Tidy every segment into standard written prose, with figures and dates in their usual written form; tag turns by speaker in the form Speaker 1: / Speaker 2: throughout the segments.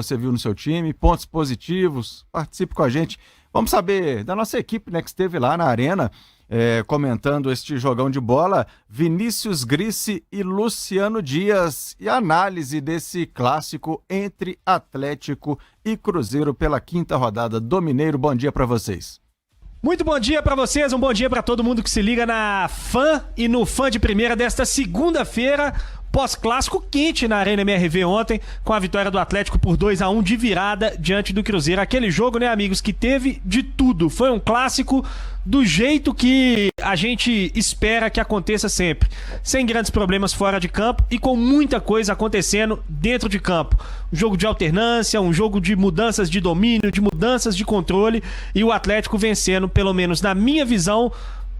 Speaker 1: você viu no seu time, pontos positivos, participe com a gente. Vamos saber da nossa equipe, né, que esteve lá na arena, comentando este jogão de bola, Vinícius Grisse e Luciano Dias, e a análise desse clássico entre Atlético e Cruzeiro pela 5ª rodada do Mineiro. Bom dia para vocês.
Speaker 2: Muito bom dia para vocês, um bom dia para todo mundo que se liga na Fã e no Fã de Primeira desta segunda-feira, pós-clássico quente na Arena MRV ontem, com a vitória do Atlético por 2-1 de virada diante do Cruzeiro. Aquele jogo, né, amigos, que teve de tudo. Foi um clássico do jeito que a gente espera que aconteça sempre. Sem grandes problemas fora de campo e com muita coisa acontecendo dentro de campo. Um jogo de alternância, um jogo de mudanças de domínio, de mudanças de controle, e o Atlético vencendo, pelo menos na minha visão,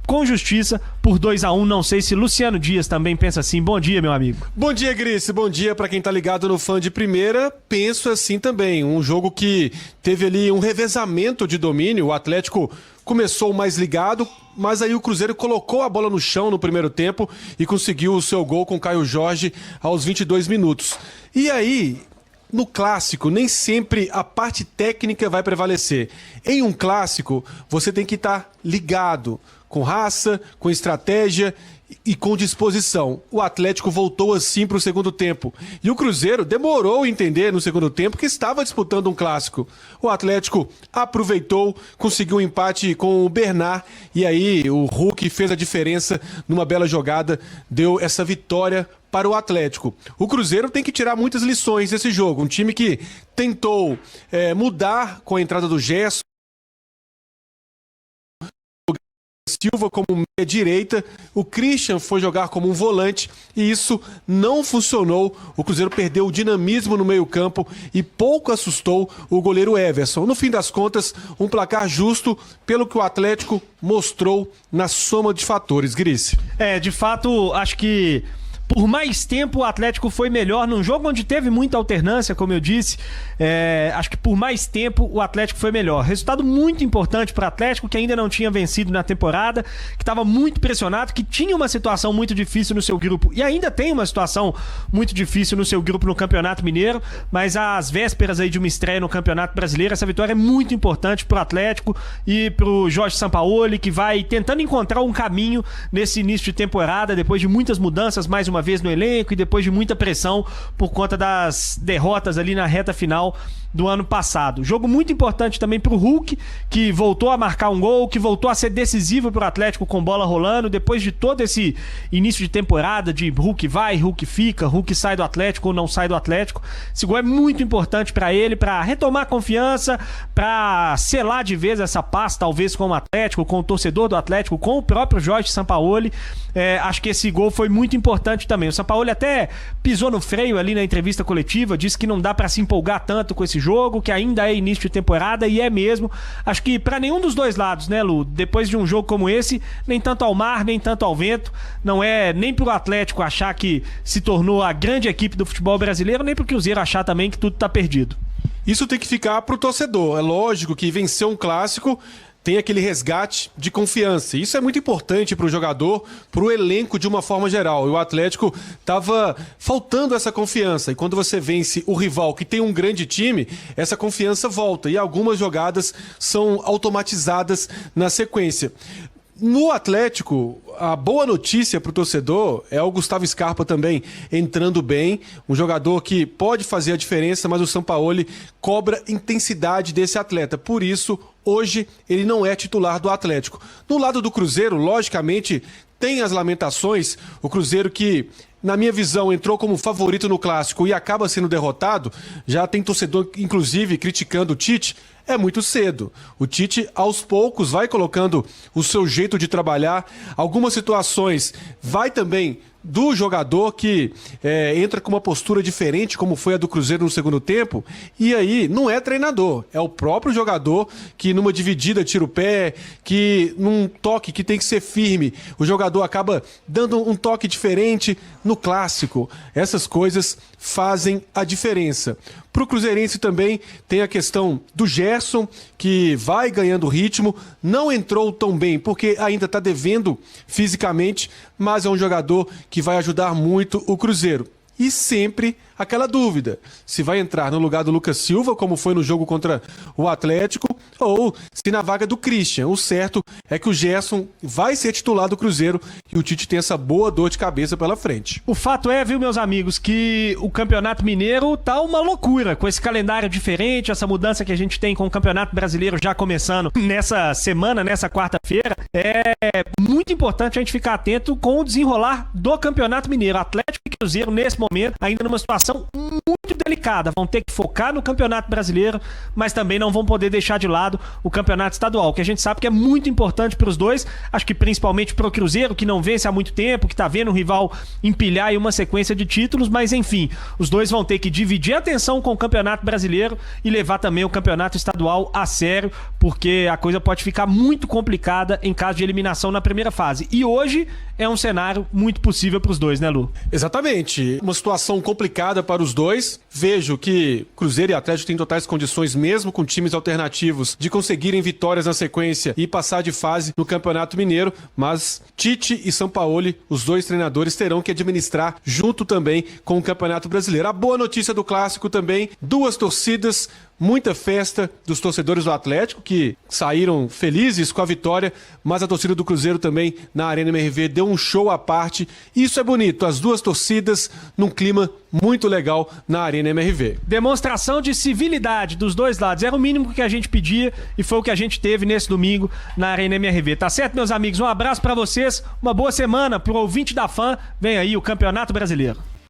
Speaker 2: com justiça, por 2-1. Não sei se Luciano Dias também pensa assim. Bom dia, meu amigo.
Speaker 3: Bom dia, Gris. Bom dia para quem tá ligado no Fã de Primeira. Penso assim também. Um jogo que teve ali um revezamento de domínio. O Atlético começou mais ligado, mas aí o Cruzeiro colocou a bola no chão no primeiro tempo e conseguiu o seu gol com Caio Jorge aos 22 minutos. E aí, no clássico, nem sempre a parte técnica vai prevalecer. Em um clássico, você tem que estar ligado, com raça, com estratégia e com disposição. O Atlético voltou assim para o segundo tempo. E o Cruzeiro demorou a entender no segundo tempo que estava disputando um clássico. O Atlético aproveitou, conseguiu um empate com o Bernard, e aí o Hulk fez a diferença numa bela jogada, deu essa vitória para o Atlético. O Cruzeiro tem que tirar muitas lições desse jogo. Um time que tentou mudar com a entrada do Gerson, Silva como meia direita, o Christian foi jogar como um volante e isso não funcionou. O Cruzeiro perdeu o dinamismo no meio-campo e pouco assustou o goleiro Everson. No fim das contas, um placar justo pelo que o Atlético mostrou na soma de fatores. Grice.
Speaker 2: De fato, acho que por mais tempo o Atlético foi melhor num jogo onde teve muita alternância, como eu disse. Acho que por mais tempo o Atlético foi melhor. Resultado muito importante para o Atlético, que ainda não tinha vencido na temporada, que estava muito pressionado, que tinha uma situação muito difícil no seu grupo e ainda tem uma situação muito difícil no seu grupo no Campeonato Mineiro, mas às vésperas aí de uma estreia no Campeonato Brasileiro, essa vitória é muito importante para o Atlético e para o Jorge Sampaoli, que vai tentando encontrar um caminho nesse início de temporada, depois de muitas mudanças, mais uma vez no elenco e depois de muita pressão por conta das derrotas ali na reta final do ano passado. Jogo muito importante também para o Hulk, que voltou a marcar um gol, que voltou a ser decisivo para o Atlético com bola rolando, depois de todo esse início de temporada de Hulk vai, Hulk fica, Hulk sai do Atlético ou não sai do Atlético. Esse gol é muito importante para ele, para retomar a confiança, para selar de vez essa paz, talvez com o Atlético, com o torcedor do Atlético, com o próprio Jorge Sampaoli. Acho que esse gol foi muito importante também. O Sampaoli até pisou no freio ali na entrevista coletiva, disse que não dá para se empolgar tanto com esse jogo, que ainda é início de temporada, e é mesmo. Acho que para nenhum dos dois lados, né, Lu? Depois de um jogo como esse, nem tanto ao mar, nem tanto ao vento. Não é nem pro Atlético achar que se tornou a grande equipe do futebol brasileiro, nem pro Cruzeiro achar também que tudo tá perdido.
Speaker 3: Isso tem que ficar pro torcedor. É lógico que vencer um clássico tem aquele resgate de confiança. Isso é muito importante para o jogador, para o elenco de uma forma geral. E o Atlético estava faltando essa confiança. E quando você vence o rival que tem um grande time, essa confiança volta. E algumas jogadas são automatizadas na sequência. No Atlético, a boa notícia para o torcedor é o Gustavo Scarpa também entrando bem, um jogador que pode fazer a diferença, mas o Sampaoli cobra intensidade desse atleta. Por isso, hoje, ele não é titular do Atlético. No lado do Cruzeiro, logicamente, tem as lamentações. O Cruzeiro que, na minha visão, entrou como favorito no Clássico e acaba sendo derrotado. Já tem torcedor, inclusive, criticando o Tite. É muito cedo. O Tite, aos poucos, vai colocando o seu jeito de trabalhar. Algumas situações vai também do jogador que entra com uma postura diferente, como foi a do Cruzeiro no segundo tempo, e aí não é treinador, é o próprio jogador que numa dividida tira o pé, que num toque que tem que ser firme, o jogador acaba dando um toque diferente no clássico. Essas coisas fazem a diferença. Para o cruzeirense também tem a questão do Gerson, que vai ganhando ritmo, não entrou tão bem porque ainda está devendo fisicamente, mas é um jogador que vai ajudar muito o Cruzeiro. e sempre aquela dúvida, se vai entrar no lugar do Lucas Silva, como foi no jogo contra o Atlético, ou se na vaga do Christian. O certo é que o Gerson vai ser titular do Cruzeiro e o Tite tem essa boa dor de cabeça pela frente.
Speaker 2: O fato é, viu, meus amigos, que o Campeonato Mineiro tá uma loucura, com esse calendário diferente, essa mudança que a gente tem com o Campeonato Brasileiro já começando nessa semana, nessa quarta-feira. É muito importante a gente ficar atento com o desenrolar do Campeonato Mineiro. Atlético e Cruzeiro, nesse momento, ainda numa situação muito delicada. Vão ter que focar no Campeonato Brasileiro, mas também não vão poder deixar de lado o Campeonato Estadual, que a gente sabe que é muito importante para os dois, acho que principalmente para o Cruzeiro, que não vence há muito tempo, que está vendo o rival empilhar aí uma sequência de títulos, mas enfim, os dois vão ter que dividir a atenção com o Campeonato Brasileiro e levar também o Campeonato Estadual a sério, porque a coisa pode ficar muito complicada em caso de eliminação na primeira fase. E hoje é um cenário muito possível para os dois, né, Lu?
Speaker 3: Exatamente. Uma situação complicada para os dois. Vejo que Cruzeiro e Atlético têm totais condições, mesmo com times alternativos, de conseguirem vitórias na sequência e passar de fase no Campeonato Mineiro, mas Tite e Sampaoli, os dois treinadores, terão que administrar junto também com o Campeonato Brasileiro. A boa notícia do Clássico também, 2 torcidas, muita festa dos torcedores do Atlético, que saíram felizes com a vitória, mas a torcida do Cruzeiro também na Arena MRV deu um show à parte. Isso é bonito, as 2 torcidas num clima muito legal na Arena MRV.
Speaker 2: Demonstração de civilidade dos dois lados, era o mínimo que a gente pedia e foi o que a gente teve nesse domingo na Arena MRV. Tá certo, meus amigos? Um abraço pra vocês, uma boa semana pro ouvinte da Fã, vem aí o Campeonato Brasileiro.